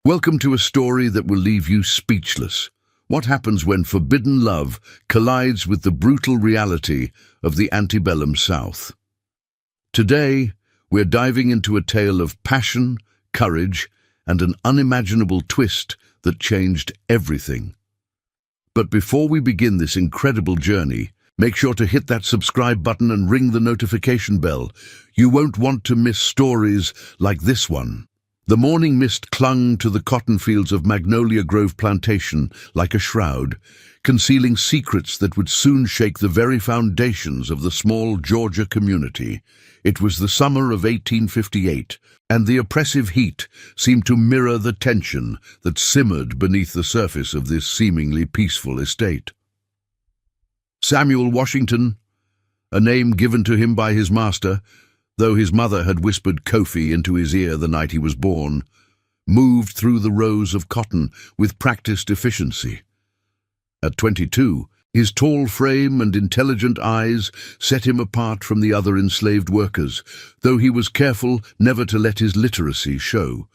Welcome to a story that will leave you speechless. What happens when forbidden love collides with the brutal reality of the antebellum South? Today, we're diving into a tale of passion, courage, and an unimaginable twist that changed everything. But before we begin this incredible journey, make sure to hit that subscribe button and ring the notification bell. You won't want to miss stories like this one. The morning mist clung to the cotton fields of Magnolia Grove Plantation like a shroud, concealing secrets that would soon shake the very foundations of the small Georgia community. It was the summer of 1858, and the oppressive heat seemed to mirror the tension that simmered beneath the surface of this seemingly peaceful estate. Samuel Washington, a name given to him by his master, though his mother had whispered Kofi into his ear the night he was born, moved through the rows of cotton with practiced efficiency. At 22, his tall frame and intelligent eyes set him apart from the other enslaved workers, though he was careful never to let his literacy show.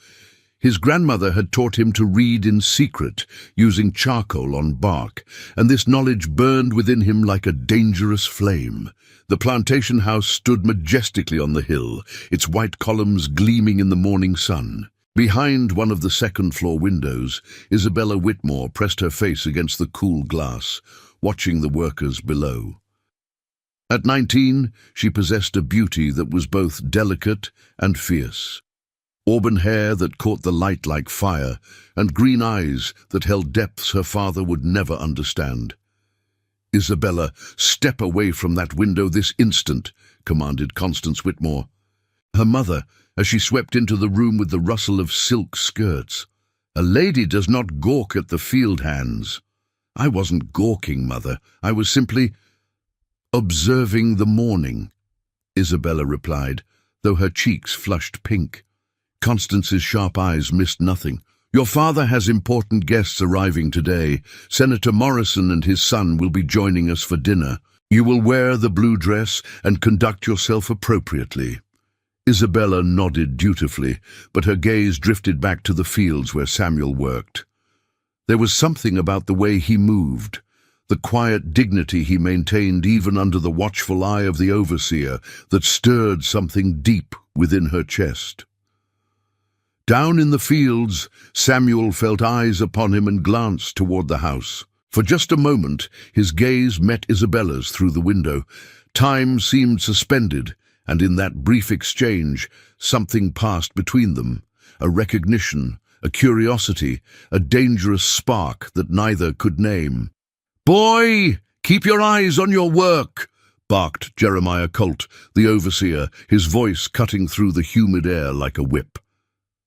His grandmother had taught him to read in secret, using charcoal on bark, and this knowledge burned within him like a dangerous flame. The plantation house stood majestically on the hill, its white columns gleaming in the morning sun. Behind one of the second-floor windows, Isabella Whitmore pressed her face against the cool glass, watching the workers below. At 19, she possessed a beauty that was both delicate and fierce. Auburn hair that caught the light like fire, and green eyes that held depths her father would never understand. "Isabella, step away from that window this instant," commanded Constance Whitmore. Her mother, as she swept into the room with the rustle of silk skirts. "A lady does not gawk at the field hands." "I wasn't gawking, Mother. I was simply observing the morning," Isabella replied, though her cheeks flushed pink. Constance's sharp eyes missed nothing. "Your father has important guests arriving today. Senator Morrison and his son will be joining us for dinner. You will wear the blue dress and conduct yourself appropriately." Isabella nodded dutifully, but her gaze drifted back to the fields where Samuel worked. There was something about the way he moved, the quiet dignity he maintained even under the watchful eye of the overseer, that stirred something deep within her chest. Down in the fields, Samuel felt eyes upon him and glanced toward the house. For just a moment, his gaze met Isabella's through the window. Time seemed suspended, and in that brief exchange, something passed between them. A recognition, a curiosity, a dangerous spark that neither could name. "Boy, keep your eyes on your work," barked Jeremiah Colt, the overseer, his voice cutting through the humid air like a whip.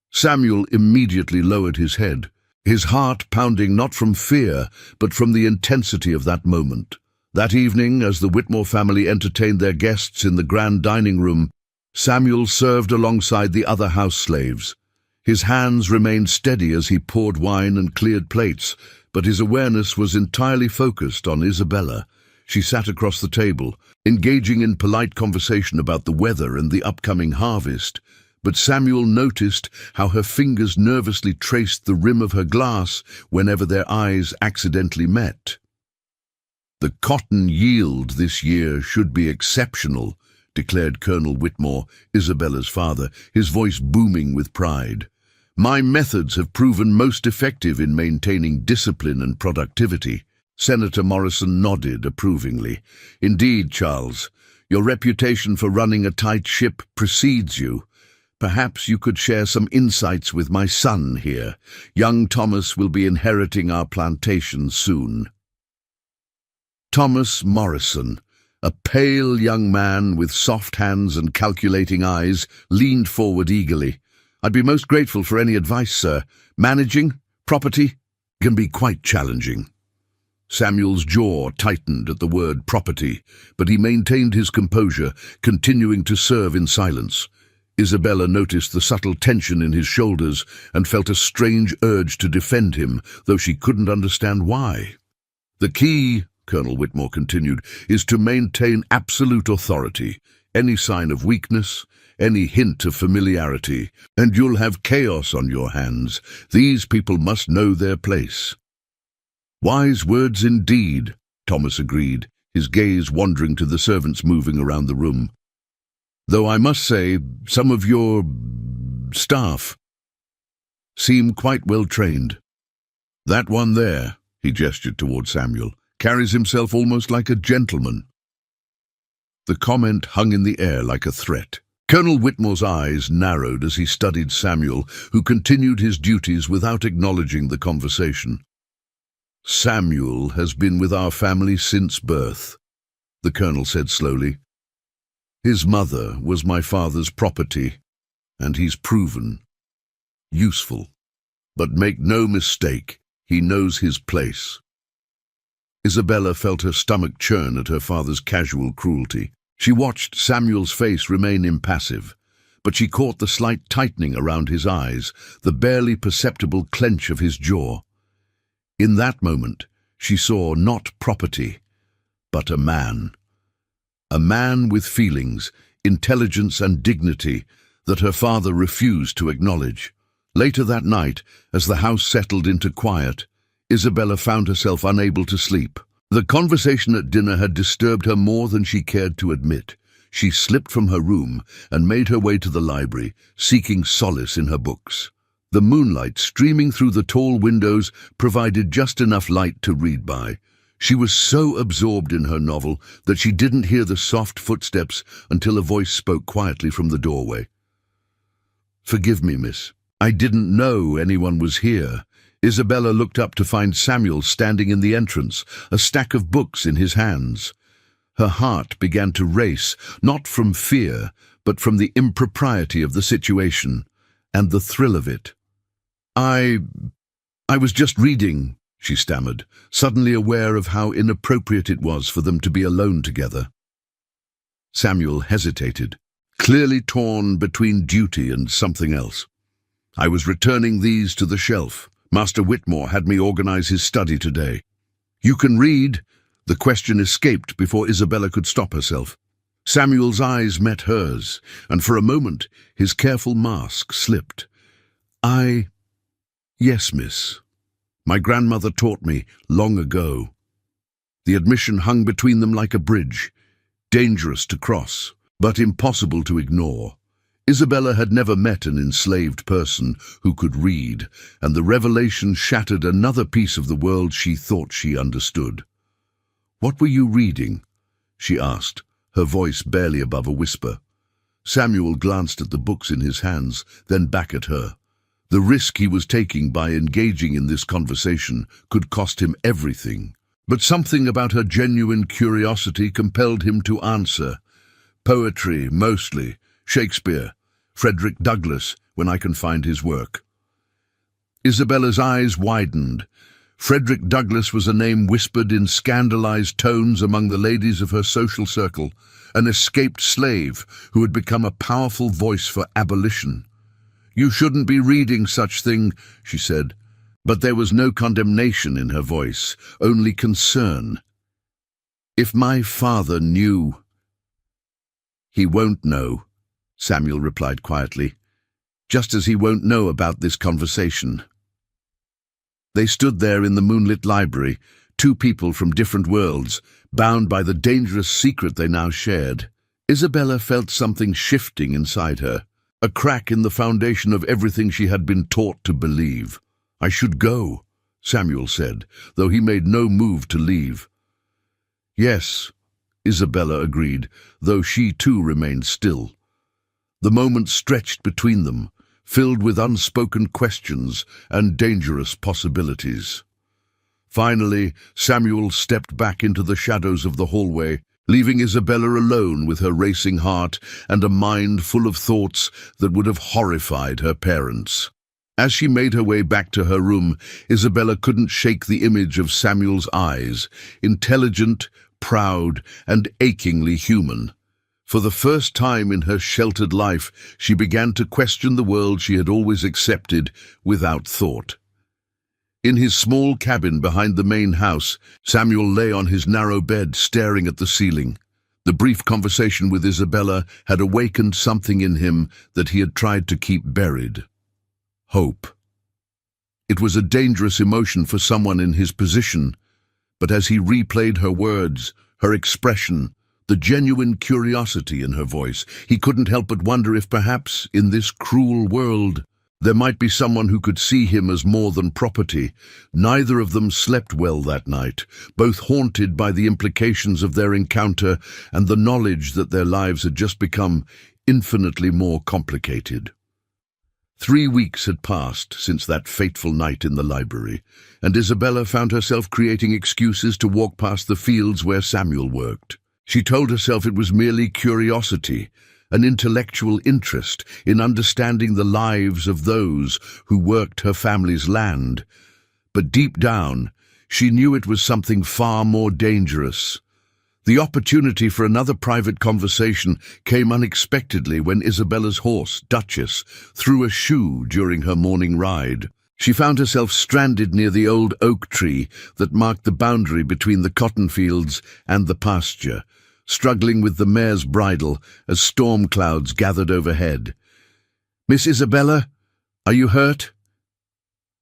Samuel immediately lowered his head, his heart pounding not from fear, but from the intensity of that moment. That evening, as the Whitmore family entertained their guests in the grand dining room, Samuel served alongside the other house slaves. His hands remained steady as he poured wine and cleared plates, but his awareness was entirely focused on Isabella. She sat across the table, engaging in polite conversation about the weather and the upcoming harvest. But Samuel noticed how her fingers nervously traced the rim of her glass whenever their eyes accidentally met. "The cotton yield this year should be exceptional," declared Colonel Whitmore, Isabella's father, his voice booming with pride. "My methods have proven most effective in maintaining discipline and productivity." Senator Morrison nodded approvingly. "Indeed, Charles, your reputation for running a tight ship precedes you. Perhaps you could share some insights with my son here. Young Thomas will be inheriting our plantation soon." Thomas Morrison, a pale young man with soft hands and calculating eyes, leaned forward eagerly. "I'd be most grateful for any advice, sir. Managing property can be quite challenging." Samuel's jaw tightened at the word property, but he maintained his composure, continuing to serve in silence. Isabella noticed the subtle tension in his shoulders and felt a strange urge to defend him, though she couldn't understand why. "The key," Colonel Whitmore continued, "is to maintain absolute authority. any sign of weakness, any hint of familiarity, and you'll have chaos on your hands. These people must know their place." "Wise words indeed," Thomas agreed, his gaze wandering to the servants moving around the room. "Though I must say, some of your staff seem quite well trained. That one there," he gestured toward Samuel, "carries himself almost like a gentleman." The comment hung in the air like a threat. Colonel Whitmore's eyes narrowed as he studied Samuel, who continued his duties without acknowledging the conversation. "Samuel has been with our family since birth," the colonel said slowly. "His mother was my father's property, and he's proven useful. But make no mistake, he knows his place." Isabella felt her stomach churn at her father's casual cruelty. She watched Samuel's face remain impassive, but she caught the slight tightening around his eyes, the barely perceptible clench of his jaw. In that moment, she saw not property, but a man. A man with feelings, intelligence and dignity that her father refused to acknowledge. Later that night, as the house settled into quiet, Isabella found herself unable to sleep. The conversation at dinner had disturbed her more than she cared to admit. She slipped from her room and made her way to the library, seeking solace in her books. The moonlight streaming through the tall windows provided just enough light to read by. She was so absorbed in her novel that she didn't hear the soft footsteps until a voice spoke quietly from the doorway. "Forgive me, miss. I didn't know anyone was here." Isabella looked up to find Samuel standing in the entrance, a stack of books in his hands. Her heart began to race, not from fear, but from the impropriety of the situation, and the thrill of it. I was just reading," she stammered, suddenly aware of how inappropriate it was for them to be alone together. Samuel hesitated, clearly torn between duty and something else. "I was returning these to the shelf. Master Whitmore had me organize his study today." "You can read?" The question escaped before Isabella could stop herself. Samuel's eyes met hers, and for a moment his careful mask slipped. Yes, miss. My grandmother taught me long ago." The admission hung between them like a bridge, dangerous to cross, but impossible to ignore. Isabella had never met an enslaved person who could read, and the revelation shattered another piece of the world she thought she understood. "What were you reading?" she asked, her voice barely above a whisper. Samuel glanced at the books in his hands, then back at her. The risk he was taking by engaging in this conversation could cost him everything. But something about her genuine curiosity compelled him to answer. "Poetry, mostly. Shakespeare. Frederick Douglass, when I can find his work." Isabella's eyes widened. Frederick Douglass was a name whispered in scandalized tones among the ladies of her social circle, an escaped slave who had become a powerful voice for abolition. "You shouldn't be reading such thing," she said, but there was no condemnation in her voice, only concern. "If my father knew—" "He won't know," Samuel replied quietly, "just as he won't know about this conversation." They stood there in the moonlit library, two people from different worlds, bound by the dangerous secret they now shared. Isabella felt something shifting inside her, a crack in the foundation of everything she had been taught to believe. "I should go," Samuel said, though he made no move to leave. "Yes," Isabella agreed, though she too remained still. The moment stretched between them, filled with unspoken questions and dangerous possibilities. Finally, Samuel stepped back into the shadows of the hallway, leaving Isabella alone with her racing heart and a mind full of thoughts that would have horrified her parents. As she made her way back to her room, Isabella couldn't shake the image of Samuel's eyes, intelligent, proud, and achingly human. For the first time in her sheltered life, she began to question the world she had always accepted without thought. In his small cabin behind the main house, Samuel lay on his narrow bed, staring at the ceiling. The brief conversation with Isabella had awakened something in him that he had tried to keep buried. Hope. It was a dangerous emotion for someone in his position, but as he replayed her words, her expression, the genuine curiosity in her voice, he couldn't help but wonder if perhaps, in this cruel world, there might be someone who could see him as more than property. Neither of them slept well that night, both haunted by the implications of their encounter and the knowledge that their lives had just become infinitely more complicated. 3 weeks had passed since that fateful night in the library, and Isabella found herself creating excuses to walk past the fields where Samuel worked. She told herself it was merely curiosity, an intellectual interest in understanding the lives of those who worked her family's land. But deep down, she knew it was something far more dangerous. The opportunity for another private conversation came unexpectedly when Isabella's horse, Duchess, threw a shoe during her morning ride. She found herself stranded near the old oak tree that marked the boundary between the cotton fields and the pasture, struggling with the mare's bridle as storm clouds gathered overhead. "Miss Isabella, are you hurt?"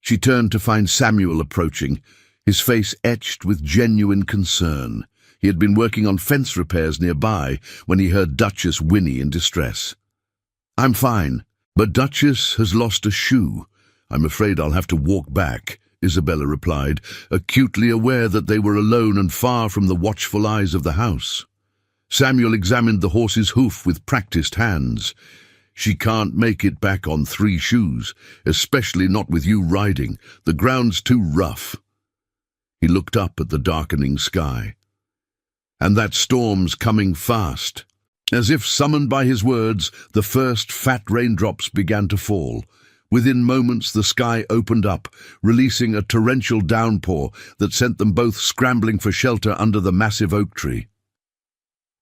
She turned to find Samuel approaching, his face etched with genuine concern. He had been working on fence repairs nearby when he heard Duchess whinny in distress. "I'm fine, but Duchess has lost a shoe. I'm afraid I'll have to walk back," Isabella replied, acutely aware that they were alone and far from the watchful eyes of the house. Samuel examined the horse's hoof with practiced hands. "She can't make it back on 3 shoes, especially not with you riding. The ground's too rough." He looked up at the darkening sky. "And that storm's coming fast." As if summoned by his words, the first fat raindrops began to fall. Within moments the sky opened up, releasing a torrential downpour that sent them both scrambling for shelter under the massive oak tree.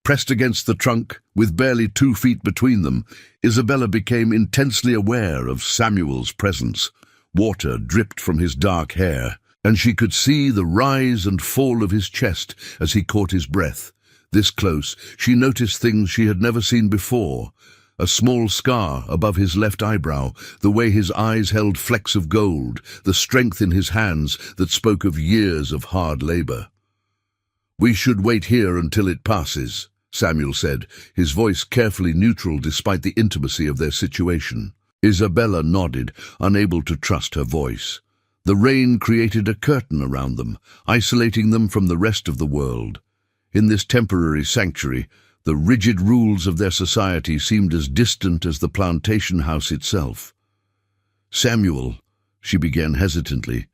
Pressed against the trunk, with barely 2 feet between them, Isabella became intensely aware of Samuel's presence. Water dripped from his dark hair, and she could see the rise and fall of his chest as he caught his breath. This close, she noticed things she had never seen before. A small scar above his left eyebrow, the way his eyes held flecks of gold, the strength in his hands that spoke of years of hard labor. "We should wait here until it passes," Samuel said, his voice carefully neutral despite the intimacy of their situation. Isabella nodded, unable to trust her voice. The rain created a curtain around them, isolating them from the rest of the world. In this temporary sanctuary, the rigid rules of their society seemed as distant as the plantation house itself. "Samuel," she began hesitantly,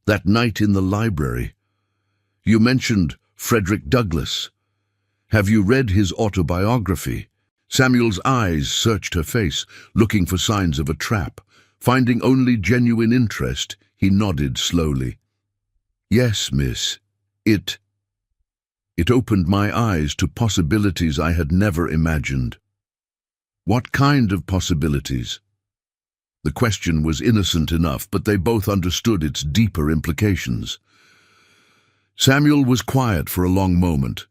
"that night in the library, you mentioned Frederick Douglass. Have you read his autobiography?" Samuel's eyes searched her face, looking for signs of a trap. Finding only genuine interest, he nodded slowly. "Yes, miss. It opened my eyes to possibilities I had never imagined." "What kind of possibilities?" The question was innocent enough, but they both understood its deeper implications. Samuel was quiet for a long moment,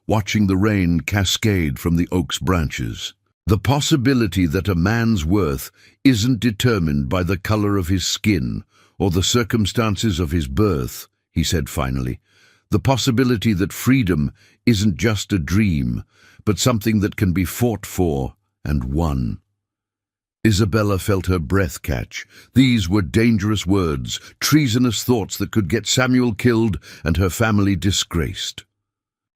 watching the rain cascade from the oak's branches. "The possibility that a man's worth isn't determined by the color of his skin or the circumstances of his birth," he said finally. "The possibility that freedom isn't just a dream, but something that can be fought for and won." Isabella felt her breath catch. These were dangerous words, treasonous thoughts that could get Samuel killed and her family disgraced.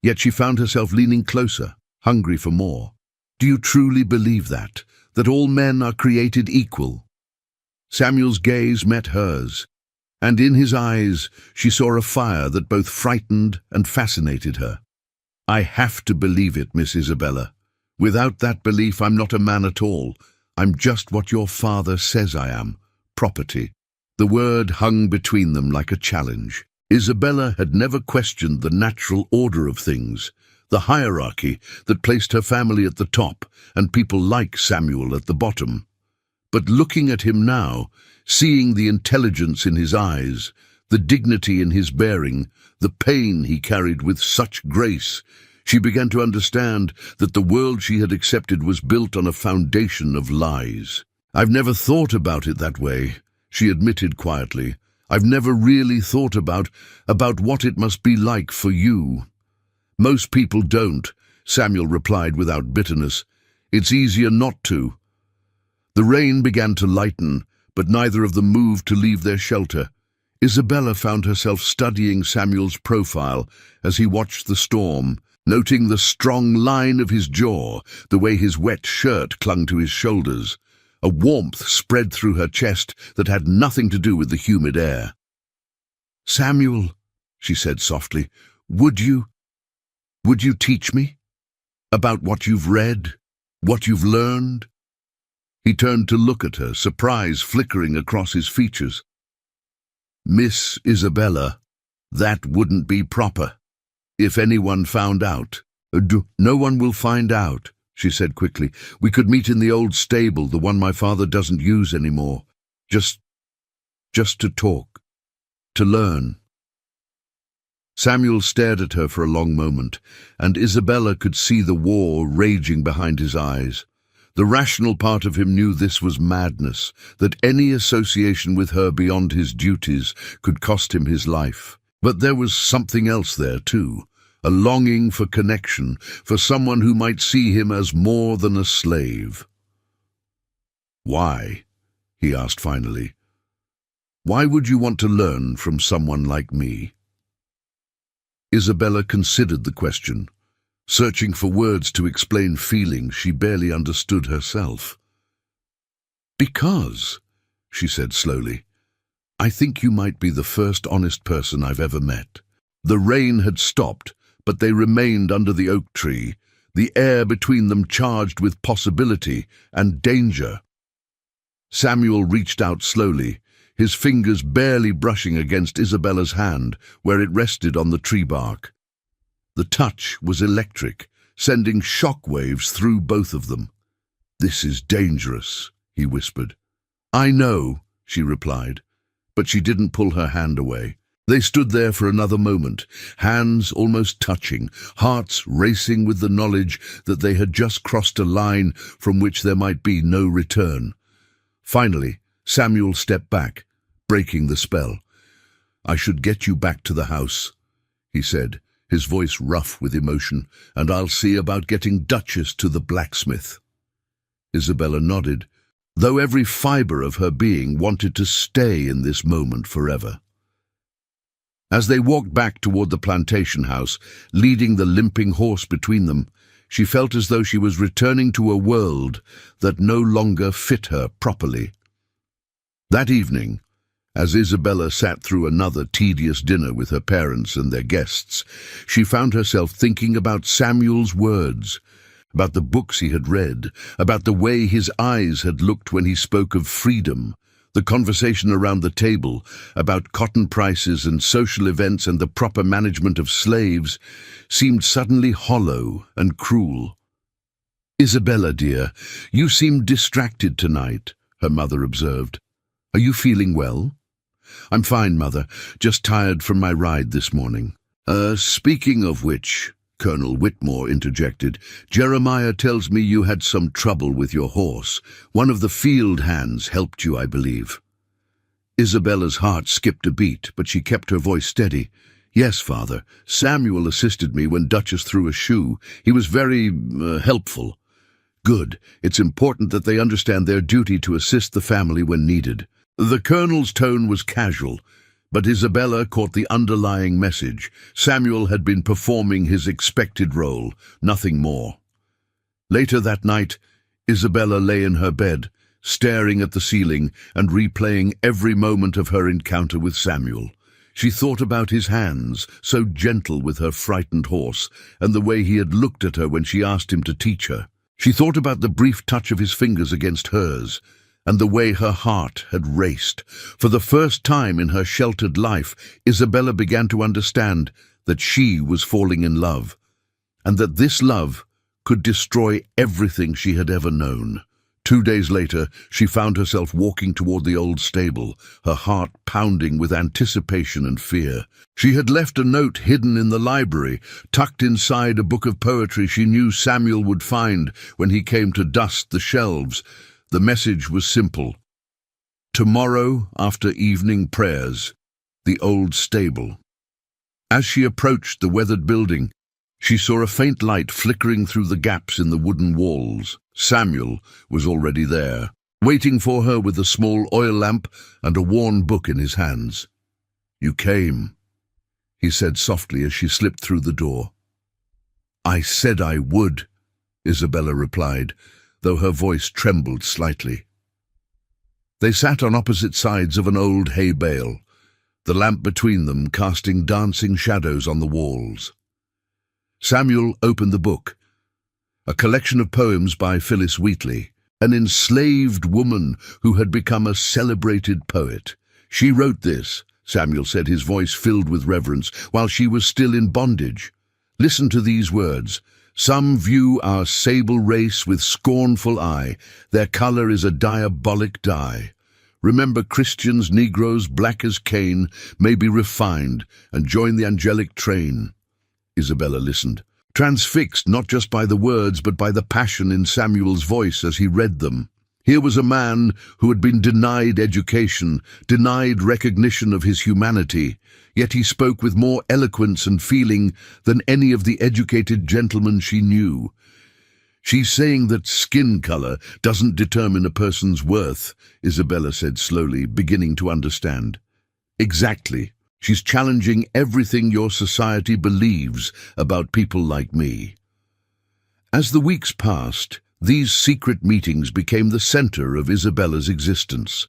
Yet she found herself leaning closer, hungry for more. "Do you truly believe that all men are created equal?" Samuel's gaze met hers, and in his eyes she saw a fire that both frightened and fascinated her. "I have to believe it, Miss Isabella. Without that belief, I'm not a man at all. I'm just what your father says I am, property." The word hung between them like a challenge. Isabella had never questioned the natural order of things, the hierarchy that placed her family at the top and people like Samuel at the bottom. But looking at him now, seeing the intelligence in his eyes, the dignity in his bearing, the pain he carried with such grace, She began to understand that the world she had accepted was built on a foundation of lies. "I've never thought about it that way," she admitted quietly. "I've never really thought about what it must be like for you." "Most people don't," Samuel replied without bitterness. "It's easier not to." The rain began to lighten, but neither of them moved to leave their shelter. Isabella found herself studying Samuel's profile as he watched the storm, noting the strong line of his jaw, the way his wet shirt clung to his shoulders. A warmth spread through her chest that had nothing to do with the humid air. "Samuel," she said softly, would you teach me about what you've read, what you've learned?" He turned to look at her, surprise flickering across his features. "Miss Isabella, that wouldn't be proper. If anyone found out—" "No one will find out," she said quickly. "We could meet in the old stable, the one my father doesn't use anymore. Just to talk, to learn." Samuel stared at her for a long moment, and Isabella could see the war raging behind his eyes. The rational part of him knew this was madness, that any association with her beyond his duties could cost him his life. But there was something else there too, a longing for connection, for someone who might see him as more than a slave. "Why?" he asked finally. "Why would you want to learn from someone like me?" Isabella considered the question, searching for words to explain feelings she barely understood herself. "Because," she said slowly, "I think you might be the first honest person I've ever met." The rain had stopped, but they remained under the oak tree, the air between them charged with possibility and danger. Samuel reached out slowly, his fingers barely brushing against Isabella's hand where it rested on the tree bark. The touch was electric, sending shock waves through both of them. "This is dangerous," he whispered. "I know," she replied, but she didn't pull her hand away. They stood there for another moment, hands almost touching, hearts racing with the knowledge that they had just crossed a line from which there might be no return. Finally, Samuel stepped back, breaking the spell. "I should get you back to the house," he said, his voice rough with emotion, "and I'll see about getting Duchess to the blacksmith." Isabella nodded, though every fibre of her being wanted to stay in this moment forever. As they walked back toward the plantation house, leading the limping horse between them, she felt as though she was returning to a world that no longer fit her properly. That evening, as Isabella sat through another tedious dinner with her parents and their guests, she found herself thinking about Samuel's words, about the books he had read, about the way his eyes had looked when he spoke of freedom. The conversation around the table about cotton prices and social events and the proper management of slaves seemed suddenly hollow and cruel. "Isabella, dear, you seem distracted tonight," her mother observed. "Are you feeling well?" "I'm fine, Mother, just tired from my ride this morning." Speaking of which," Colonel Whitmore interjected, "Jeremiah tells me you had some trouble with your horse. One of the field hands helped you, I believe." Isabella's heart skipped a beat, but she kept her voice steady. "Yes, Father. Samuel assisted me when Duchess threw a shoe. He was very helpful." "Good. It's important that they understand their duty to assist the family when needed." The Colonel's tone was casual, but Isabella caught the underlying message. Samuel had been performing his expected role, nothing more. Later that night, Isabella lay in her bed, staring at the ceiling and replaying every moment of her encounter with Samuel. She thought about his hands, so gentle with her frightened horse, and the way he had looked at her when she asked him to teach her. She thought about the brief touch of his fingers against hers, and the way her heart had raced. For the first time in her sheltered life, Isabella began to understand that she was falling in love, and that this love could destroy everything she had ever known. 2 days later, she found herself walking toward the old stable, her heart pounding with anticipation and fear. She had left a note hidden in the library, tucked inside a book of poetry she knew Samuel would find when he came to dust the shelves. The message was simple. Tomorrow, after evening prayers, the old stable. As she approached the weathered building, she saw a faint light flickering through the gaps in the wooden walls. Samuel was already there, waiting for her with a small oil lamp and a worn book in his hands. "You came," he said softly as she slipped through the door. "I said I would," Isabella replied, though her voice trembled slightly. They sat on opposite sides of an old hay bale, the lamp between them casting dancing shadows on the walls. Samuel opened the book, a collection of poems by Phyllis Wheatley, an enslaved woman who had become a celebrated poet. "She wrote this," Samuel said, his voice filled with reverence, "while she was still in bondage. Listen to these words. Some view our sable race with scornful eye. Their color is a diabolic dye. Remember Christians, Negroes, black as Cain, may be refined and join the angelic train." Isabella listened, transfixed not just by the words but by the passion in Samuel's voice as he read them. Here was a man who had been denied education, denied recognition of his humanity, yet he spoke with more eloquence and feeling than any of the educated gentlemen she knew. "She's saying that skin color doesn't determine a person's worth," Isabella said slowly, beginning to understand. "Exactly. She's challenging everything your society believes about people like me." As the weeks passed, these secret meetings became the center of Isabella's existence.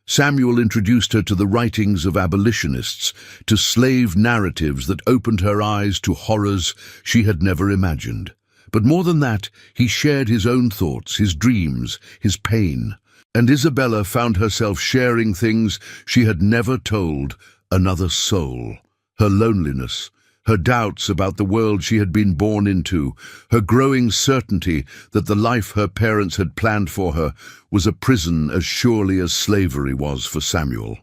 Samuel introduced her to the writings of abolitionists, to slave narratives that opened her eyes to horrors she had never imagined. But more than that, he shared his own thoughts, his dreams, his pain, and Isabella found herself sharing things she had never told another soul. Her loneliness, her doubts about the world she had been born into, her growing certainty that the life her parents had planned for her was a prison as surely as slavery was for Samuel.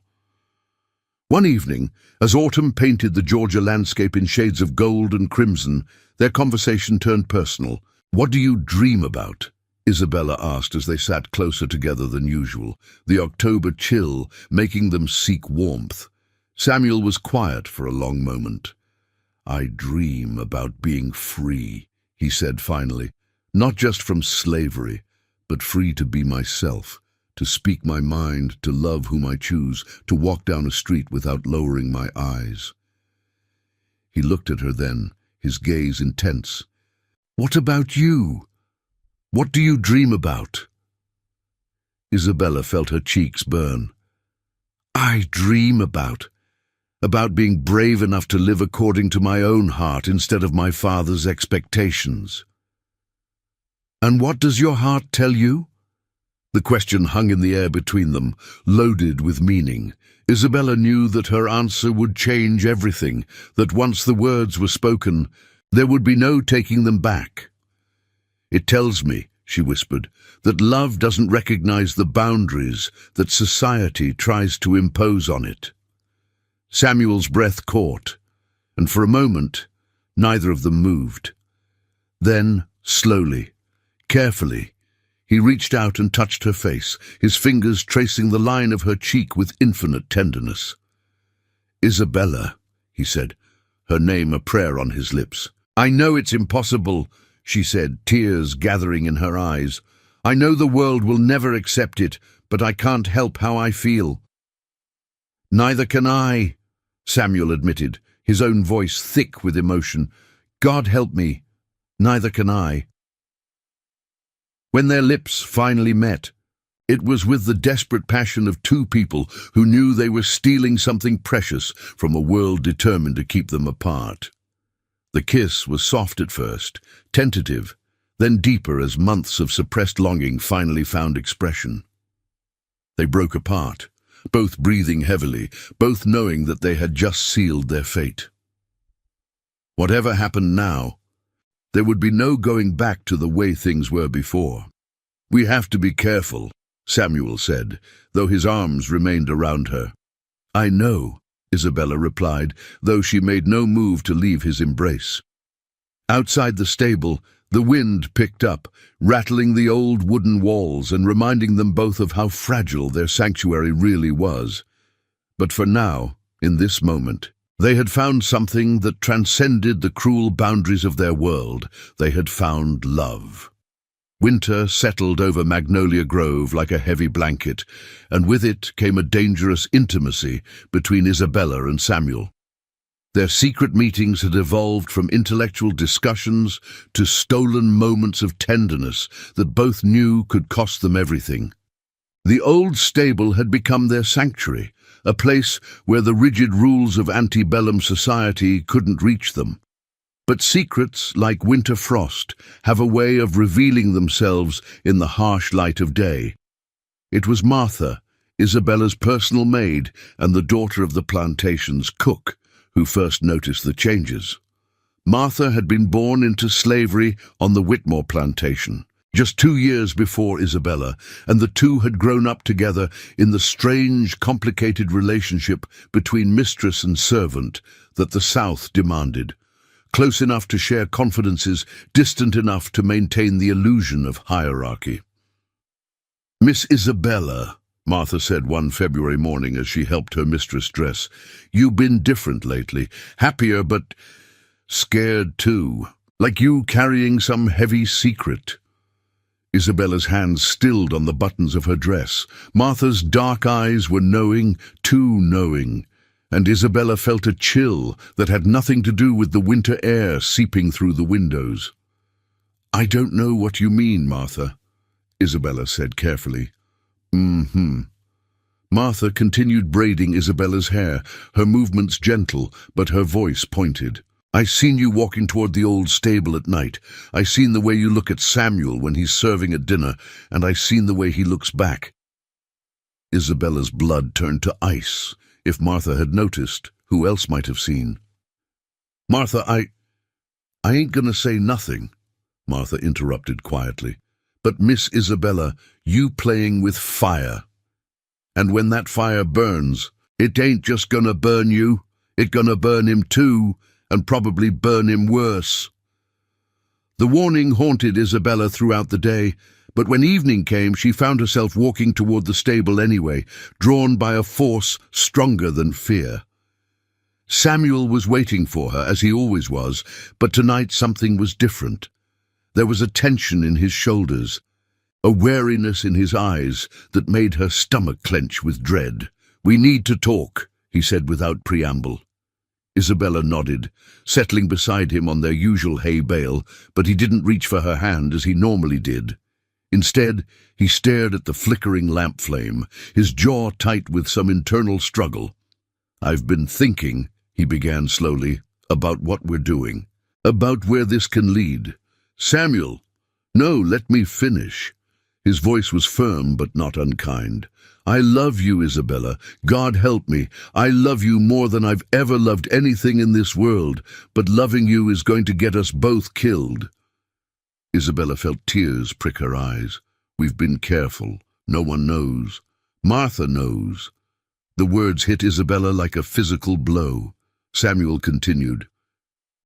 One evening, as autumn painted the Georgia landscape in shades of gold and crimson, their conversation turned personal. "What do you dream about?" Isabella asked as they sat closer together than usual, the October chill making them seek warmth. Samuel was quiet for a long moment. "I dream about being free," he said finally, "not just from slavery, but free to be myself, to speak my mind, to love whom I choose, to walk down a street without lowering my eyes." He looked at her then, his gaze intense. "What about you? What do you dream about?" Isabella felt her cheeks burn. "I dream about being brave enough to live according to my own heart instead of my father's expectations." "And what does your heart tell you?" The question hung in the air between them, loaded with meaning. Isabella knew that her answer would change everything, that once the words were spoken, there would be no taking them back. "It tells me," she whispered, "that love doesn't recognize the boundaries that society tries to impose on it." Samuel's breath caught, and for a moment, neither of them moved. Then, slowly, carefully, he reached out and touched her face, his fingers tracing the line of her cheek with infinite tenderness. "Isabella," he said, her name a prayer on his lips. "I know it's impossible," she said, tears gathering in her eyes. "I know the world will never accept it, but I can't help how I feel." "Neither can I," Samuel admitted, his own voice thick with emotion. "God help me, neither can I." When their lips finally met, it was with the desperate passion of two people who knew they were stealing something precious from a world determined to keep them apart. The kiss was soft at first, tentative, then deeper as months of suppressed longing finally found expression. They broke apart, both breathing heavily, both knowing that they had just sealed their fate. Whatever happened now, there would be no going back to the way things were before. "We have to be careful," Samuel said, though his arms remained around her. "I know," Isabella replied, though she made no move to leave his embrace. Outside the stable, the wind picked up, rattling the old wooden walls and reminding them both of how fragile their sanctuary really was. But for now, in this moment, they had found something that transcended the cruel boundaries of their world. They had found love. Winter settled over Magnolia Grove like a heavy blanket, and with it came a dangerous intimacy between Isabella and Samuel. Their secret meetings had evolved from intellectual discussions to stolen moments of tenderness that both knew could cost them everything. The old stable had become their sanctuary, a place where the rigid rules of antebellum society couldn't reach them. But secrets, like winter frost, have a way of revealing themselves in the harsh light of day. It was Martha, Isabella's personal maid and the daughter of the plantation's cook, who first noticed the changes. Martha had been born into slavery on the Whitmore plantation, just 2 years before Isabella, and the two had grown up together in the strange, complicated relationship between mistress and servant that the South demanded, close enough to share confidences, distant enough to maintain the illusion of hierarchy. "Miss Isabella," Martha said one February morning as she helped her mistress dress, "you've been different lately, happier but scared too, like you carrying some heavy secret." Isabella's hands stilled on the buttons of her dress. Martha's dark eyes were knowing, too knowing, and Isabella felt a chill that had nothing to do with the winter air seeping through the windows. "I don't know what you mean, Martha," Isabella said carefully. Martha continued braiding Isabella's hair, her movements gentle, but her voice pointed. "I seen you walking toward the old stable at night. I seen the way you look at Samuel when he's serving at dinner, and I seen the way he looks back." Isabella's blood turned to ice. If Martha had noticed, who else might have seen? "Martha, I ain't gonna say nothing," Martha interrupted quietly. "But Miss Isabella, you playing with fire. And when that fire burns, it ain't just gonna burn you, it gonna burn him too, and probably burn him worse." The warning haunted Isabella throughout the day, but when evening came, she found herself walking toward the stable anyway, drawn by a force stronger than fear. Samuel was waiting for her, as he always was, but tonight something was different. There was a tension in his shoulders, a wariness in his eyes that made her stomach clench with dread. "We need to talk," he said without preamble. Isabella nodded, settling beside him on their usual hay bale, but he didn't reach for her hand as he normally did. Instead, he stared at the flickering lamp flame, his jaw tight with some internal struggle. "I've been thinking," he began slowly, "about what we're doing, about where this can lead." "Samuel, no, let me finish." His voice was firm but not unkind. "I love you, Isabella. God help me. I love you more than I've ever loved anything in this world, but loving you is going to get us both killed." Isabella felt tears prick her eyes. "We've been careful. No one knows. Martha knows." The words hit Isabella like a physical blow. Samuel continued,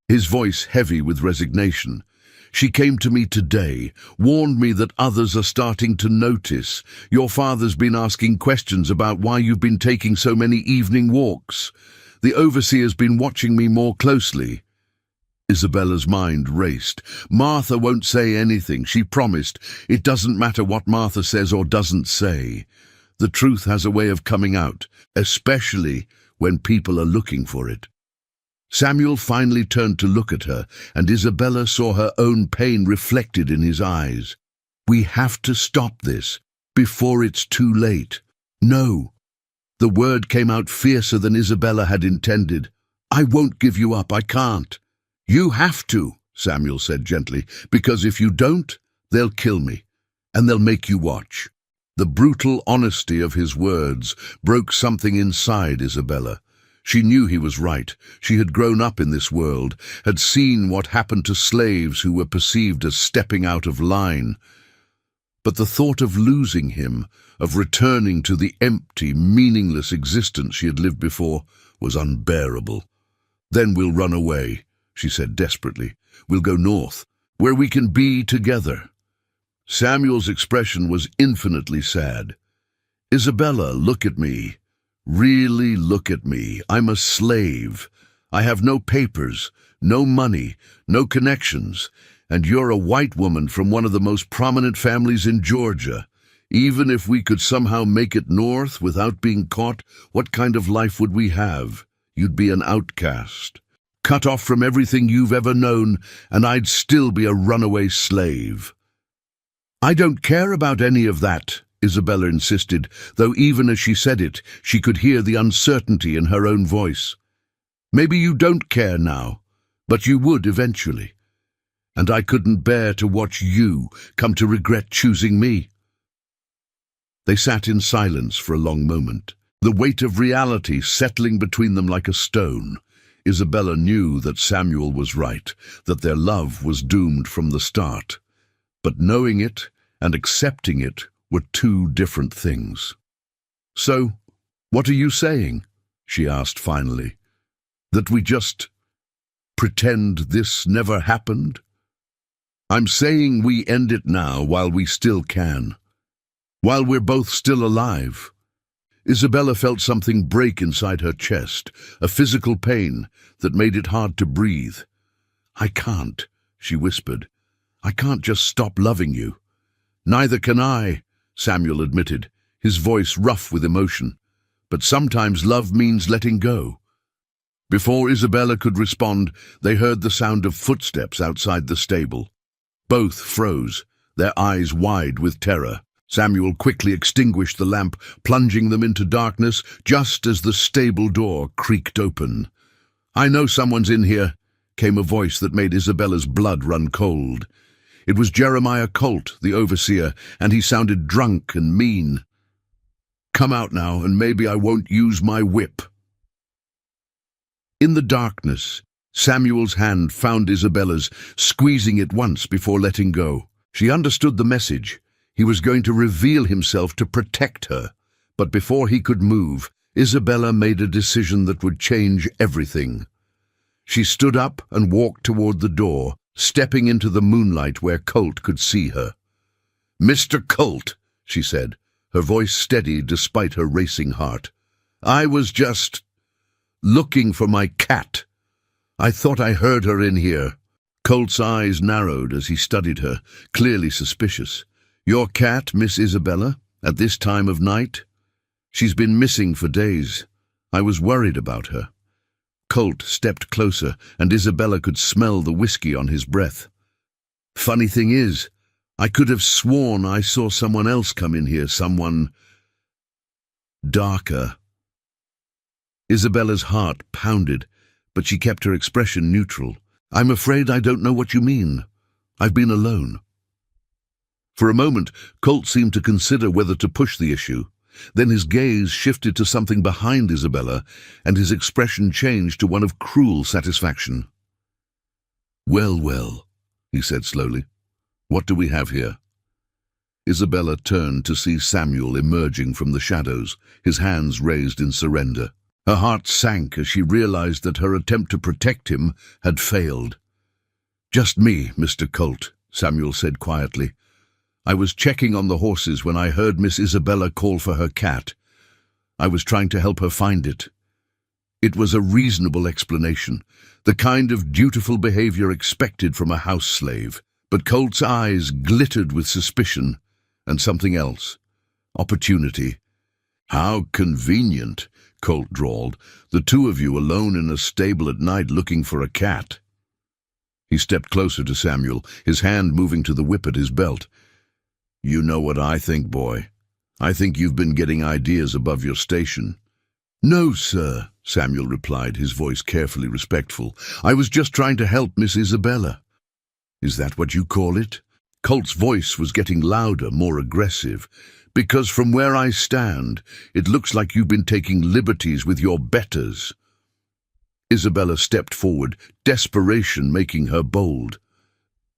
his voice heavy with resignation. "She came to me today, warned me that others are starting to notice. Your father's been asking questions about why you've been taking so many evening walks. The overseer's been watching me more closely." Isabella's mind raced. "Martha won't say anything, she promised. It doesn't matter what Martha says or doesn't say. The truth has a way of coming out, especially when people are looking for it." Samuel finally turned to look at her, and Isabella saw her own pain reflected in his eyes. "We have to stop this, before it's too late." "No." The word came out fiercer than Isabella had intended. "I won't give you up, I can't." "You have to," Samuel said gently, "because if you don't, they'll kill me, and they'll make you watch." The brutal honesty of his words broke something inside Isabella. She knew he was right. She had grown up in this world, had seen what happened to slaves who were perceived as stepping out of line. But the thought of losing him, of returning to the empty, meaningless existence she had lived before, was unbearable. "Then we'll run away," she said desperately. "We'll go north, where we can be together." Samuel's expression was infinitely sad. "Isabella, look at me. Really look at me. I'm a slave. I have no papers, no money, no connections, and you're a white woman from one of the most prominent families in Georgia. Even if we could somehow make it north without being caught, what kind of life would we have? You'd be an outcast, cut off from everything you've ever known, and I'd still be a runaway slave." "I don't care about any of that," Isabella insisted, though even as she said it, she could hear the uncertainty in her own voice. "Maybe you don't care now, but you would eventually. And I couldn't bear to watch you come to regret choosing me." They sat in silence for a long moment, the weight of reality settling between them like a stone. Isabella knew that Samuel was right, that their love was doomed from the start. But knowing it and accepting it were two different things. "So, what are you saying?" she asked finally. "That we just pretend this never happened?" "I'm saying we end it now while we still can. While we're both still alive." Isabella felt something break inside her chest, a physical pain that made it hard to breathe. "I can't," she whispered. "I can't just stop loving you." "Neither can I," Samuel admitted, his voice rough with emotion. "But sometimes love means letting go." Before Isabella could respond, they heard the sound of footsteps outside the stable. Both froze, their eyes wide with terror. Samuel quickly extinguished the lamp, plunging them into darkness just as the stable door creaked open. "I know someone's in here," came a voice that made Isabella's blood run cold. It was Jeremiah Colt, the overseer, and he sounded drunk and mean. "Come out now, and maybe I won't use my whip." In the darkness, Samuel's hand found Isabella's, squeezing it once before letting go. She understood the message. He was going to reveal himself to protect her. But before he could move, Isabella made a decision that would change everything. She stood up and walked toward the door, stepping into the moonlight where Colt could see her. "Mr. Colt," she said, her voice steady despite her racing heart. "I was just looking for my cat. I thought I heard her in here." Colt's eyes narrowed as he studied her, clearly suspicious. "Your cat, Miss Isabella, at this time of night? She's been missing for days. I was worried about her." Colt stepped closer, and Isabella could smell the whiskey on his breath. "Funny thing is, I could have sworn I saw someone else come in here, someone darker." Isabella's heart pounded, but she kept her expression neutral. "I'm afraid I don't know what you mean. I've been alone." For a moment, Colt seemed to consider whether to push the issue. Then his gaze shifted to something behind Isabella, and his expression changed to one of cruel satisfaction. "Well, well," he said slowly. "What do we have here?" Isabella turned to see Samuel emerging from the shadows, his hands raised in surrender. Her heart sank as she realized that her attempt to protect him had failed. "Just me, Mr. Colt," Samuel said quietly. "I was checking on the horses when I heard Miss Isabella call for her cat. I was trying to help her find it." It was a reasonable explanation, the kind of dutiful behavior expected from a house slave. But Colt's eyes glittered with suspicion and something else. Opportunity. "How convenient," Colt drawled. "The two of you alone in a stable at night looking for a cat." He stepped closer to Samuel, his hand moving to the whip at his belt. "You know what I think, boy. I think you've been getting ideas above your station." "No, sir," Samuel replied, his voice carefully respectful. "I was just trying to help Miss Isabella." "Is that what you call it?" Colt's voice was getting louder, more aggressive. "Because from where I stand, it looks like you've been taking liberties with your betters." Isabella stepped forward, desperation making her bold.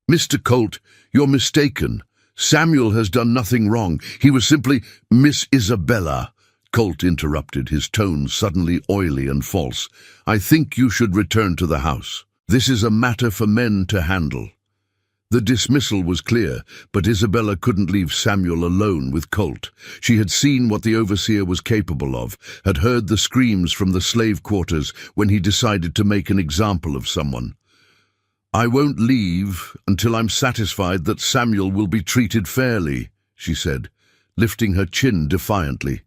"Mr. Colt, you're mistaken. Samuel has done nothing wrong. He was simply— Miss Isabella, Colt interrupted, his tone suddenly oily and false. I think you should return to the house. This is a matter for men to handle. The dismissal was clear, but Isabella couldn't leave Samuel alone with Colt. She had seen what the overseer was capable of, had heard the screams from the slave quarters when he decided to make an example of someone. I won't leave until I'm satisfied that Samuel will be treated fairly, she said, lifting her chin defiantly.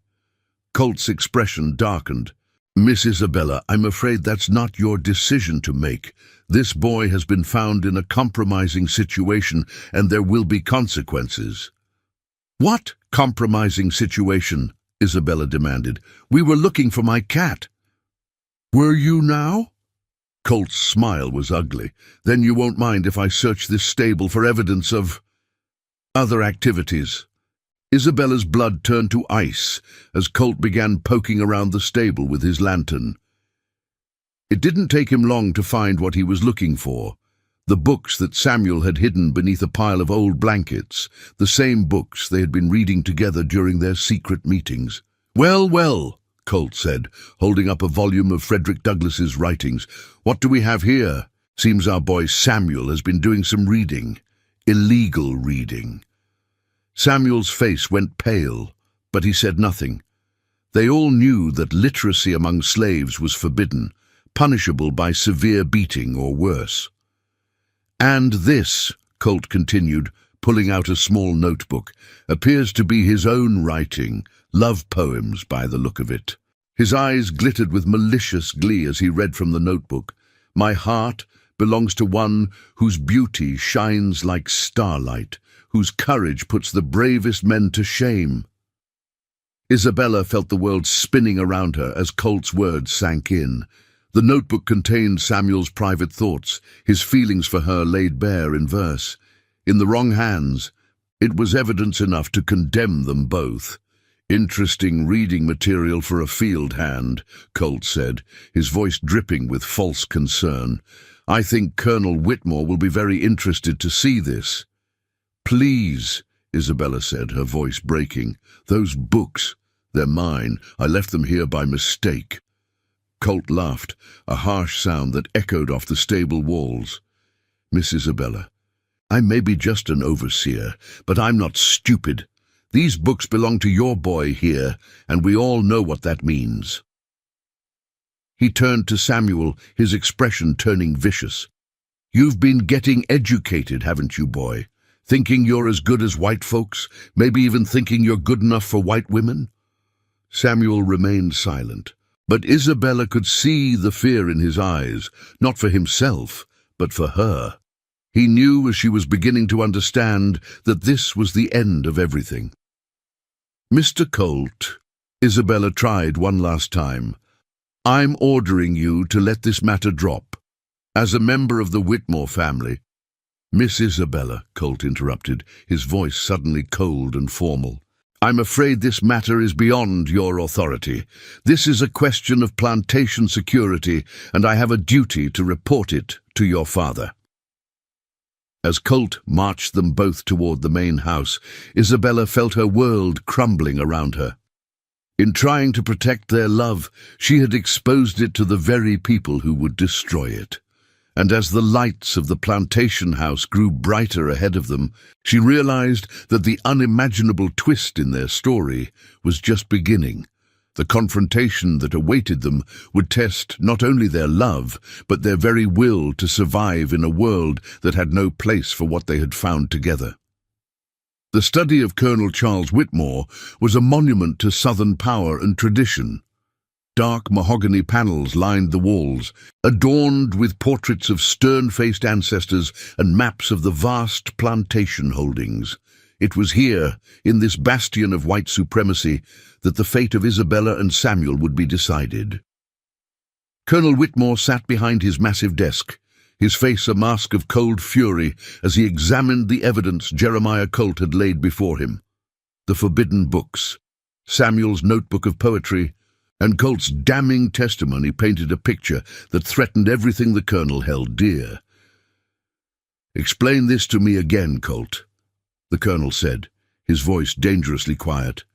Colt's expression darkened. Miss Isabella, I'm afraid that's not your decision to make. This boy has been found in a compromising situation, and there will be consequences. What compromising situation? Isabella demanded. We were looking for my cat. Were you now? Colt's smile was ugly. Then you won't mind if I search this stable for evidence of other activities. Isabella's blood turned to ice as Colt began poking around the stable with his lantern. It didn't take him long to find what he was looking for. The books that Samuel had hidden beneath a pile of old blankets, the same books they had been reading together during their secret meetings. Well, well, Colt said, holding up a volume of Frederick Douglass's writings. What do we have here? Seems our boy Samuel has been doing some reading. Illegal reading. Samuel's face went pale, but he said nothing. They all knew that literacy among slaves was forbidden, punishable by severe beating or worse. And this, Colt continued, pulling out a small notebook, appears to be his own writing, love poems by the look of it. His eyes glittered with malicious glee as he read from the notebook. My heart belongs to one whose beauty shines like starlight, whose courage puts the bravest men to shame. Isabella felt the world spinning around her as Colt's words sank in. The notebook contained Samuel's private thoughts, his feelings for her laid bare in verse. In the wrong hands, it was evidence enough to condemn them both. Interesting reading material for a field hand, Colt said, his voice dripping with false concern. I think Colonel Whitmore will be very interested to see this. Please, Isabella said, her voice breaking. Those books, they're mine. I left them here by mistake. Colt laughed, a harsh sound that echoed off the stable walls. Miss Isabella, I may be just an overseer, but I'm not stupid. These books belong to your boy here, and we all know what that means. He turned to Samuel, his expression turning vicious. You've been getting educated, haven't you, boy? Thinking you're as good as white folks, maybe even thinking you're good enough for white women? Samuel remained silent, but Isabella could see the fear in his eyes, not for himself, but for her. He knew as she was beginning to understand that this was the end of everything. Mr. Colt, Isabella tried one last time, I'm ordering you to let this matter drop. As a member of the Whitmore family— Miss Isabella, Colt interrupted, his voice suddenly cold and formal. I'm afraid this matter is beyond your authority. This is a question of plantation security, and I have a duty to report it to your father. As Colt marched them both toward the main house, Isabella felt her world crumbling around her. In trying to protect their love, she had exposed it to the very people who would destroy it. And as the lights of the plantation house grew brighter ahead of them, she realized that the unimaginable twist in their story was just beginning. The confrontation that awaited them would test not only their love, but their very will to survive in a world that had no place for what they had found together. The study of Colonel Charles Whitmore was a monument to Southern power and tradition. Dark mahogany panels lined the walls, adorned with portraits of stern-faced ancestors and maps of the vast plantation holdings. It was here, in this bastion of white supremacy, that the fate of Isabella and Samuel would be decided. Colonel Whitmore sat behind his massive desk, his face a mask of cold fury as he examined the evidence Jeremiah Colt had laid before him. The forbidden books, Samuel's notebook of poetry, and Colt's damning testimony painted a picture that threatened everything the colonel held dear. Explain this to me again, Colt. the colonel said, his voice dangerously quiet.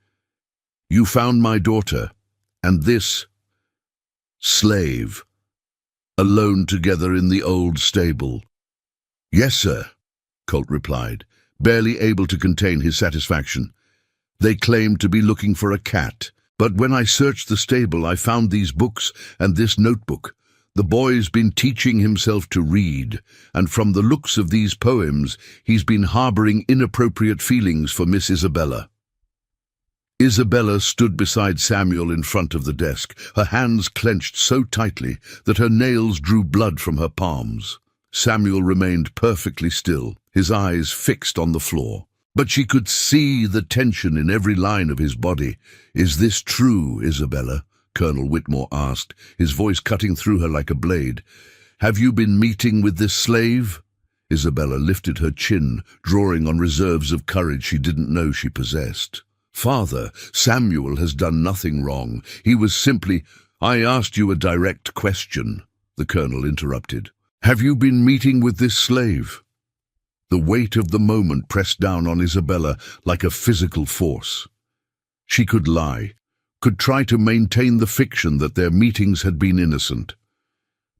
You found my daughter, and this slave, alone together in the old stable. Yes, sir, Colt replied, barely able to contain his satisfaction. They claimed to be looking for a cat, but when I searched the stable I found these books and this notebook. The boy's been teaching himself to read, and from the looks of these poems, he's been harboring inappropriate feelings for Miss Isabella. Isabella stood beside Samuel in front of the desk, her hands clenched so tightly that her nails drew blood from her palms. Samuel remained perfectly still, his eyes fixed on the floor. But she could see the tension in every line of his body. Is this true, Isabella? Colonel Whitmore asked, his voice cutting through her like a blade. Have you been meeting with this slave? Isabella lifted her chin, drawing on reserves of courage she didn't know she possessed. Father, Samuel has done nothing wrong. He was simply— I asked you a direct question, the colonel interrupted. Have you been meeting with this slave? The weight of the moment pressed down on Isabella like a physical force. She could lie, could try to maintain the fiction that their meetings had been innocent.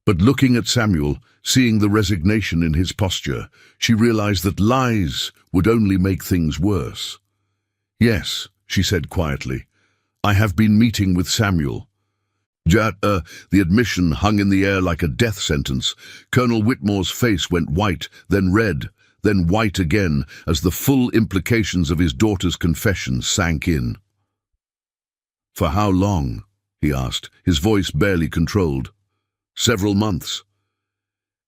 But looking at Samuel, seeing the resignation in his posture, she realized that lies would only make things worse. Yes, she said quietly, I have been meeting with Samuel. The admission hung in the air like a death sentence. Colonel Whitmore's face went white, then red, then white again, as the full implications of his daughter's confession sank in. For how long? He asked, his voice barely controlled. Several months.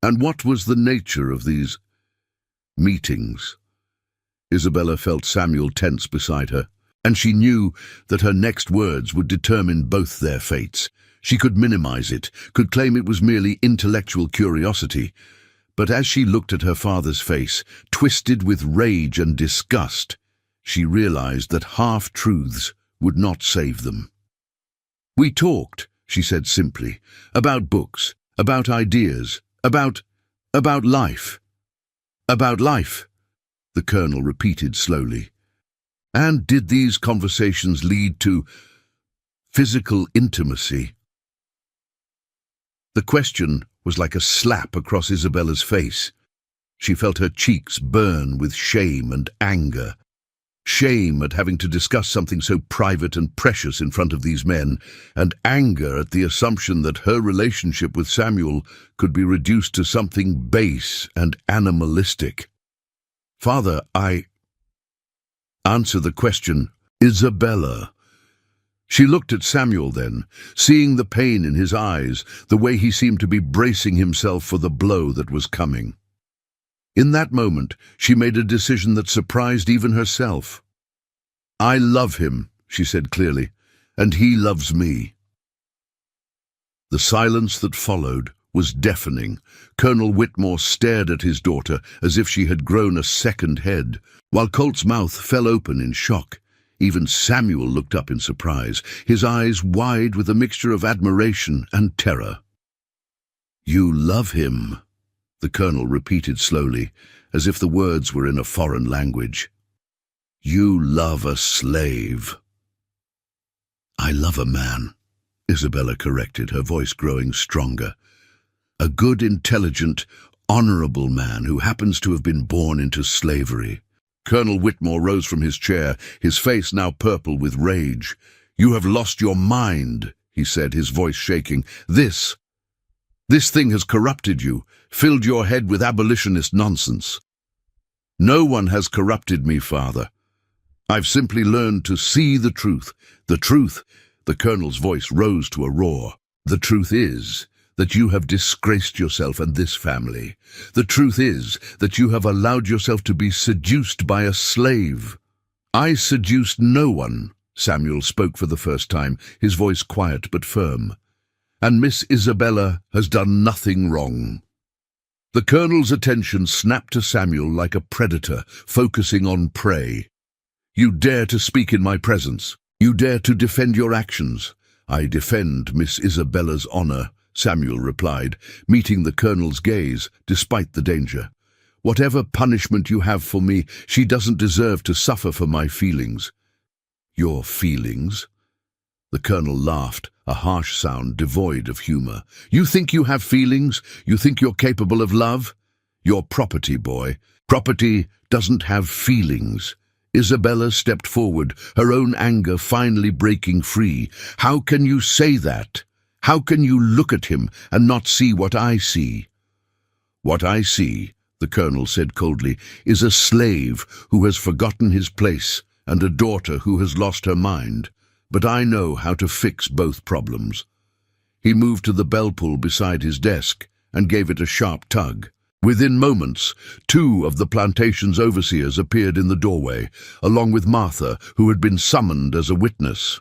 And what was the nature of these meetings? Isabella felt Samuel tense beside her, and she knew that her next words would determine both their fates. She could minimize it, could claim it was merely intellectual curiosity, but as she looked at her father's face, twisted with rage and disgust, she realized that half-truths would not save them. We talked, she said simply, about books, about ideas, about life. About life, the colonel repeated slowly. And did these conversations lead to physical intimacy? The question was like a slap across Isabella's face. She felt her cheeks burn with shame and anger. Shame at having to discuss something so private and precious in front of these men, and anger at the assumption that her relationship with Samuel could be reduced to something base and animalistic. Father, Answer the question, Isabella. She looked at Samuel then, seeing the pain in his eyes, the way he seemed to be bracing himself for the blow that was coming. In that moment, she made a decision that surprised even herself. I love him, she said clearly, and he loves me. The silence that followed was deafening. Colonel Whitmore stared at his daughter as if she had grown a second head, while Colt's mouth fell open in shock. Even Samuel looked up in surprise, his eyes wide with a mixture of admiration and terror. You love him, the colonel repeated slowly, as if the words were in a foreign language. You love a slave. I love a man, Isabella corrected, her voice growing stronger. A good, intelligent, honorable man who happens to have been born into slavery. Colonel Whitmore rose from his chair, his face now purple with rage. You have lost your mind, he said, his voice shaking. This thing has corrupted you, filled your head with abolitionist nonsense. No one has corrupted me, Father. I've simply learned to see the truth. The truth, the colonel's voice rose to a roar. The truth is that you have disgraced yourself and this family. The truth is that you have allowed yourself to be seduced by a slave. I seduced no one, Samuel spoke for the first time, his voice quiet but firm. And Miss Isabella has done nothing wrong. The colonel's attention snapped to Samuel like a predator, focusing on prey. You dare to speak in my presence. You dare to defend your actions. I defend Miss Isabella's honor, Samuel replied, meeting the colonel's gaze despite the danger. Whatever punishment you have for me, she doesn't deserve to suffer for my feelings." "Your feelings?" The colonel laughed, a harsh sound devoid of humor. "You think you have feelings? You think you're capable of love? You're property, boy. Property doesn't have feelings." Isabella stepped forward, her own anger finally breaking free. "How can you say that? How can you look at him and not see what I see?" "What I see," the colonel said coldly, "is a slave who has forgotten his place and a daughter who has lost her mind. But I know how to fix both problems." He moved to the bell pull beside his desk and gave it a sharp tug. Within moments, 2 of the plantation's overseers appeared in the doorway, along with Martha, who had been summoned as a witness.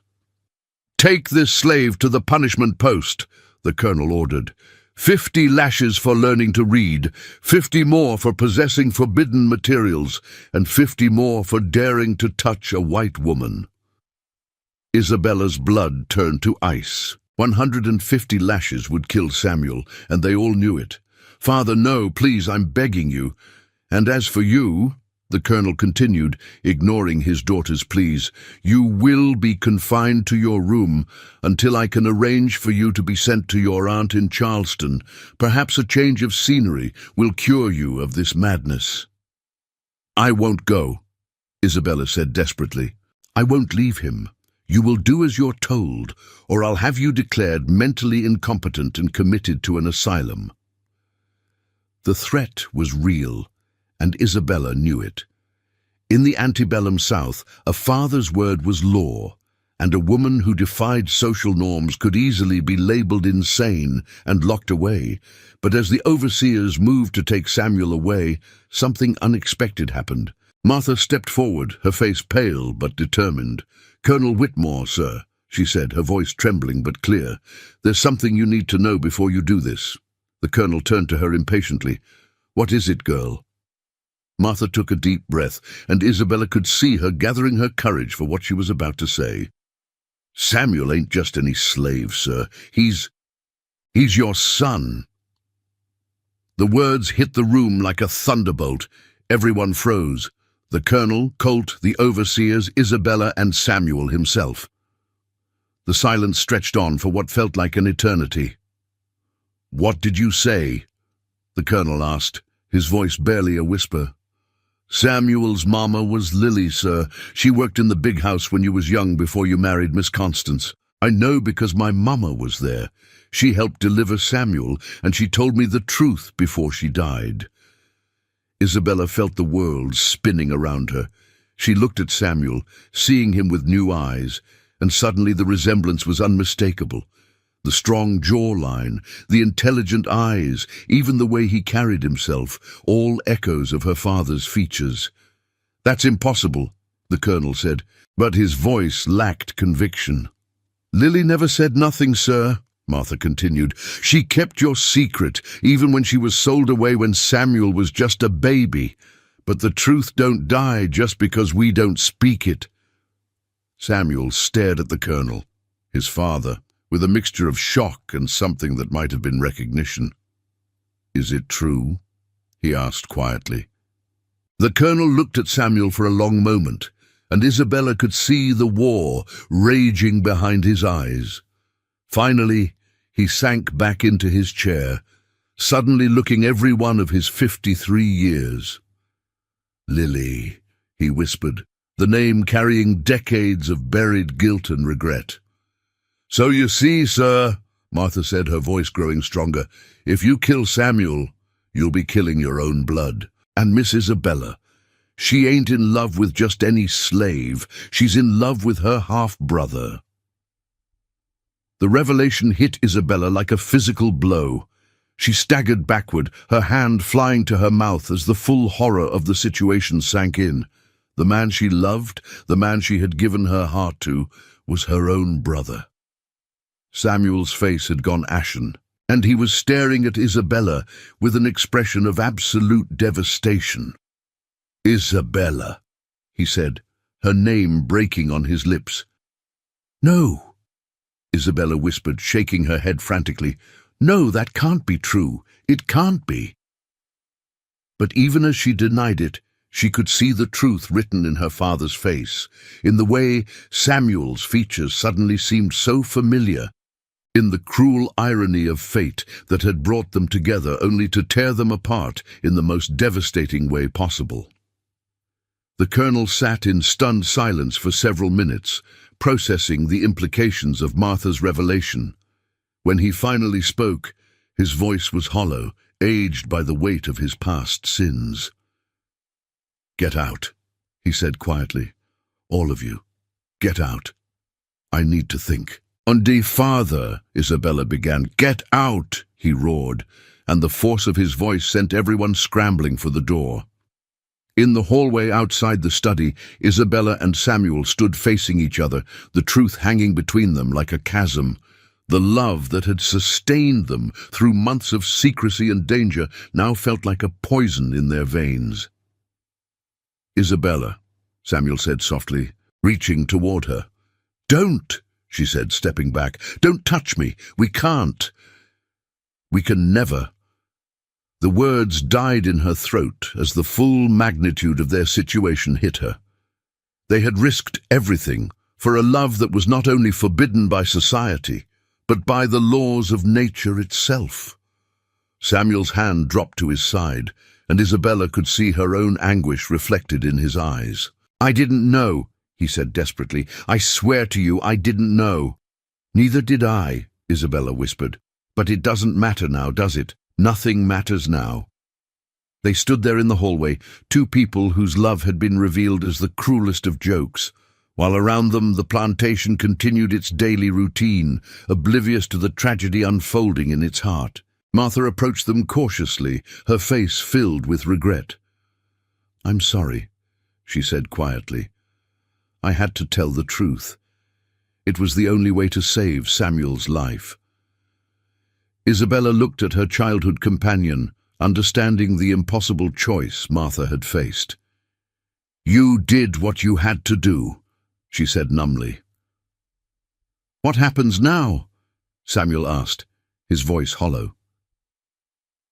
"Take this slave to the punishment post," the colonel ordered. 50 lashes for learning to read, 50 more for possessing forbidden materials, and 50 more for daring to touch a white woman. Isabella's blood turned to ice. 150 lashes would kill Samuel, and they all knew it. "Father, no, please, I'm begging you. And as for you," the colonel continued, ignoring his daughter's pleas, "you will be confined to your room until I can arrange for you to be sent to your aunt in Charleston. Perhaps a change of scenery will cure you of this madness." "I won't go," Isabella said desperately. "I won't leave him. You will do as you're told, or I'll have you declared mentally incompetent and committed to an asylum." The threat was real, and Isabella knew it. In the antebellum South, a father's word was law, and a woman who defied social norms could easily be labeled insane and locked away. But as the overseers moved to take Samuel away, something unexpected happened. Martha stepped forward, her face pale but determined. "Colonel Whitmore, sir," she said, her voice trembling but clear. "There's something you need to know before you do this." The colonel turned to her impatiently. "What is it, girl?" Martha took a deep breath, and Isabella could see her gathering her courage for what she was about to say. "Samuel ain't just any slave, sir. He's your son." The words hit the room like a thunderbolt. Everyone froze. The colonel, Colt, the overseers, Isabella, and Samuel himself. The silence stretched on for what felt like an eternity. "What did you say?" the colonel asked, his voice barely a whisper. "Samuel's mama was Lily, sir. She worked in the big house when you was young before you married Miss Constance. I know because my mama was there. She helped deliver Samuel, and she told me the truth before she died." Isabella felt the world spinning around her. She looked at Samuel, seeing him with new eyes, and suddenly the resemblance was unmistakable. The strong jawline, the intelligent eyes, even the way he carried himself, all echoes of her father's features. "That's impossible," the colonel said, but his voice lacked conviction. "Lily never said nothing, sir," Martha continued. "She kept your secret, even when she was sold away when Samuel was just a baby. But the truth don't die just because we don't speak it." Samuel stared at the colonel, his father, with a mixture of shock and something that might have been recognition. "Is it true?" he asked quietly. The colonel looked at Samuel for a long moment, and Isabella could see the war raging behind his eyes. Finally, he sank back into his chair, suddenly looking every one of his 53 years. "Lily," he whispered, the name carrying decades of buried guilt and regret. "So you see, sir," Martha said, her voice growing stronger, "if you kill Samuel, you'll be killing your own blood. And Miss Isabella, she ain't in love with just any slave. She's in love with her half-brother." The revelation hit Isabella like a physical blow. She staggered backward, her hand flying to her mouth as the full horror of the situation sank in. The man she loved, the man she had given her heart to, was her own brother. Samuel's face had gone ashen, and he was staring at Isabella with an expression of absolute devastation. "Isabella," he said, her name breaking on his lips. "No," Isabella whispered, shaking her head frantically. "No, that can't be true. It can't be." But even as she denied it, she could see the truth written in her father's face, in the way Samuel's features suddenly seemed so familiar, in the cruel irony of fate that had brought them together only to tear them apart in the most devastating way possible. The colonel sat in stunned silence for several minutes, processing the implications of Martha's revelation. When he finally spoke, his voice was hollow, aged by the weight of his past sins. "Get out," he said quietly. "All of you, get out. I need to think." "Undi, father," Isabella began. "Get out," he roared, and the force of his voice sent everyone scrambling for the door. In the hallway outside the study, Isabella and Samuel stood facing each other, the truth hanging between them like a chasm. The love that had sustained them through months of secrecy and danger now felt like a poison in their veins. "Isabella," Samuel said softly, reaching toward her. "Don't," she said, stepping back. "Don't touch me. We can't. We can never." The words died in her throat as the full magnitude of their situation hit her. They had risked everything for a love that was not only forbidden by society, but by the laws of nature itself. Samuel's hand dropped to his side, and Isabella could see her own anguish reflected in his eyes. "I didn't know," he said desperately. "I swear to you, I didn't know." "Neither did I," Isabella whispered. "But it doesn't matter now, does it? Nothing matters now." They stood there in the hallway, two people whose love had been revealed as the cruelest of jokes, while around them the plantation continued its daily routine, oblivious to the tragedy unfolding in its heart. Martha approached them cautiously, her face filled with regret. "I'm sorry," she said quietly. "I had to tell the truth. It was the only way to save Samuel's life." Isabella looked at her childhood companion, understanding the impossible choice Martha had faced. "You did what you had to do," she said numbly. "What happens now?" Samuel asked, his voice hollow.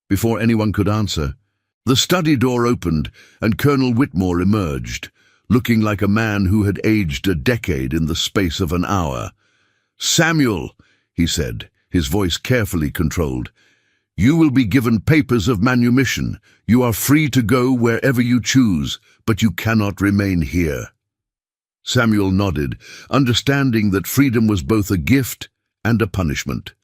Before anyone could answer, the study door opened and Colonel Whitmore emerged, looking like a man who had aged a decade in the space of an hour. "Samuel," he said, his voice carefully controlled, "you will be given papers of manumission. You are free to go wherever you choose, but you cannot remain here." Samuel nodded, understanding that freedom was both a gift and a punishment.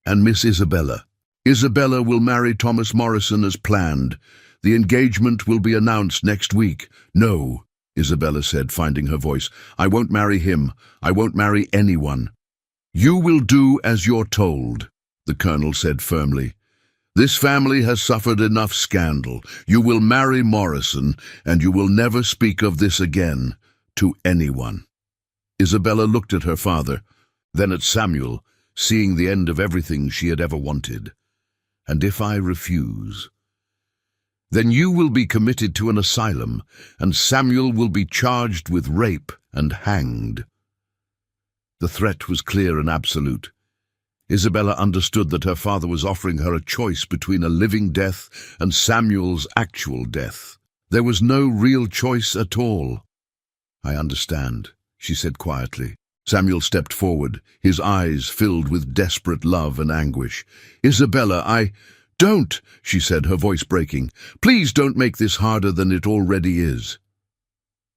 "And Miss Isabella? Isabella will marry Thomas Morrison as planned. The engagement will be announced next week." "No," Isabella said, finding her voice. "I won't marry him. I won't marry anyone." "You will do as you're told," the colonel said firmly. "This family has suffered enough scandal. You will marry Morrison, and you will never speak of this again to anyone." Isabella looked at her father, then at Samuel, seeing the end of everything she had ever wanted. "And if I refuse, then you will be committed to an asylum, and Samuel will be charged with rape and hanged." The threat was clear and absolute. Isabella understood that her father was offering her a choice between a living death and Samuel's actual death. There was no real choice at all. "I understand," she said quietly. Samuel stepped forward, his eyes filled with desperate love and anguish. "Isabella, Don't," she said, her voice breaking. "Please don't make this harder than it already is."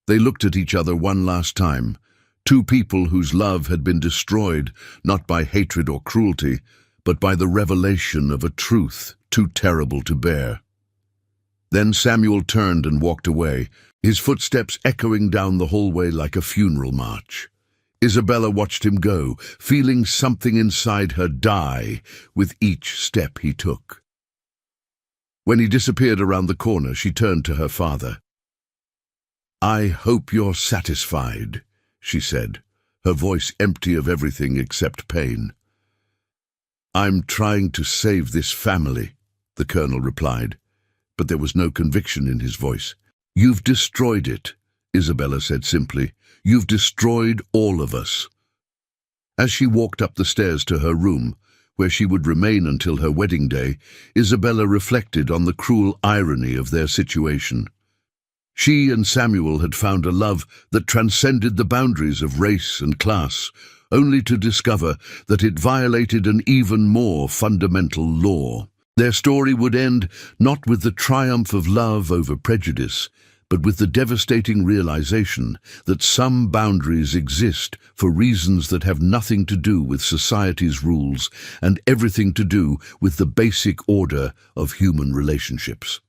They looked at each other one last time, two people whose love had been destroyed, not by hatred or cruelty, but by the revelation of a truth too terrible to bear. Then Samuel turned and walked away, his footsteps echoing down the hallway like a funeral march. Isabella watched him go, feeling something inside her die with each step he took. When he disappeared around the corner, she turned to her father. "I hope you're satisfied," she said, her voice empty of everything except pain. "I'm trying to save this family," the colonel replied, but there was no conviction in his voice. "You've destroyed it," Isabella said simply. "You've destroyed all of us." As she walked up the stairs to her room, where she would remain until her wedding day, Isabella reflected on the cruel irony of their situation. She and Samuel had found a love that transcended the boundaries of race and class, only to discover that it violated an even more fundamental law. Their story would end not with the triumph of love over prejudice, but with the devastating realization that some boundaries exist for reasons that have nothing to do with society's rules and everything to do with the basic order of human relationships.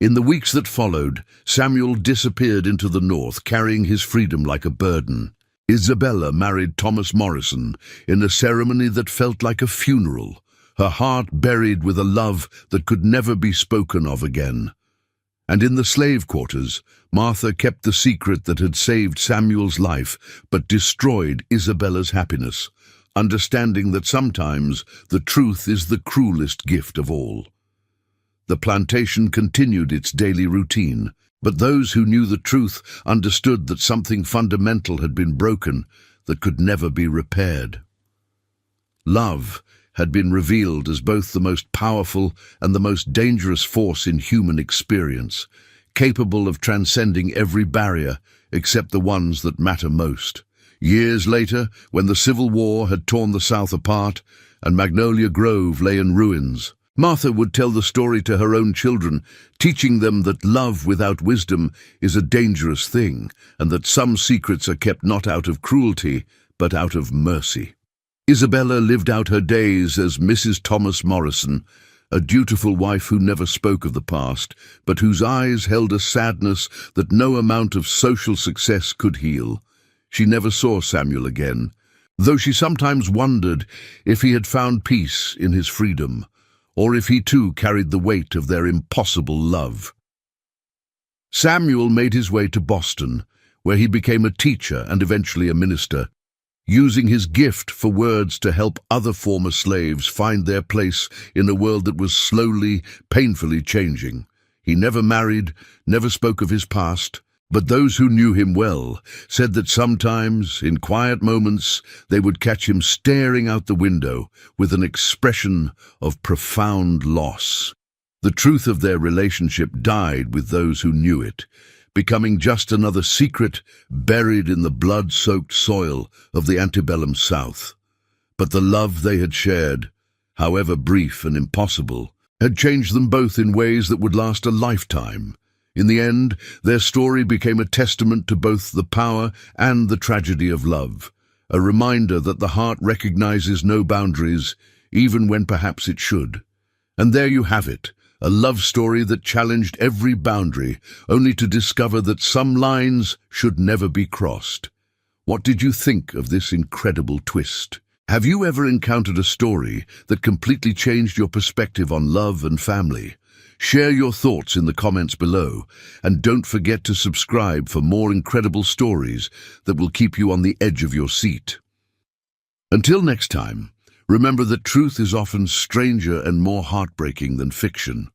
In the weeks that followed, Samuel disappeared into the north, carrying his freedom like a burden. Isabella married Thomas Morrison in a ceremony that felt like a funeral, her heart buried with a love that could never be spoken of again. And in the slave quarters, Martha kept the secret that had saved Samuel's life but destroyed Isabella's happiness, understanding that sometimes the truth is the cruelest gift of all. The plantation continued its daily routine, but those who knew the truth understood that something fundamental had been broken that could never be repaired. Love had been revealed as both the most powerful and the most dangerous force in human experience, capable of transcending every barrier except the ones that matter most. Years later, when the Civil War had torn the South apart and Magnolia Grove lay in ruins, Martha would tell the story to her own children, teaching them that love without wisdom is a dangerous thing, and that some secrets are kept not out of cruelty, but out of mercy. Isabella lived out her days as Mrs. Thomas Morrison, a dutiful wife who never spoke of the past, but whose eyes held a sadness that no amount of social success could heal. She never saw Samuel again, though she sometimes wondered if he had found peace in his freedom, or if he too carried the weight of their impossible love. Samuel made his way to Boston, where he became a teacher and eventually a minister, using his gift for words to help other former slaves find their place in a world that was slowly, painfully changing. He never married, never spoke of his past, but those who knew him well said that sometimes, in quiet moments, they would catch him staring out the window with an expression of profound loss. The truth of their relationship died with those who knew it, becoming just another secret buried in the blood-soaked soil of the antebellum South. But the love they had shared, however brief and impossible, had changed them both in ways that would last a lifetime. In the end, their story became a testament to both the power and the tragedy of love, a reminder that the heart recognizes no boundaries, even when perhaps it should. And there you have it, a love story that challenged every boundary, only to discover that some lines should never be crossed. What did you think of this incredible twist? Have you ever encountered a story that completely changed your perspective on love and family? Share your thoughts in the comments below, and don't forget to subscribe for more incredible stories that will keep you on the edge of your seat. Until next time, remember that truth is often stranger and more heartbreaking than fiction.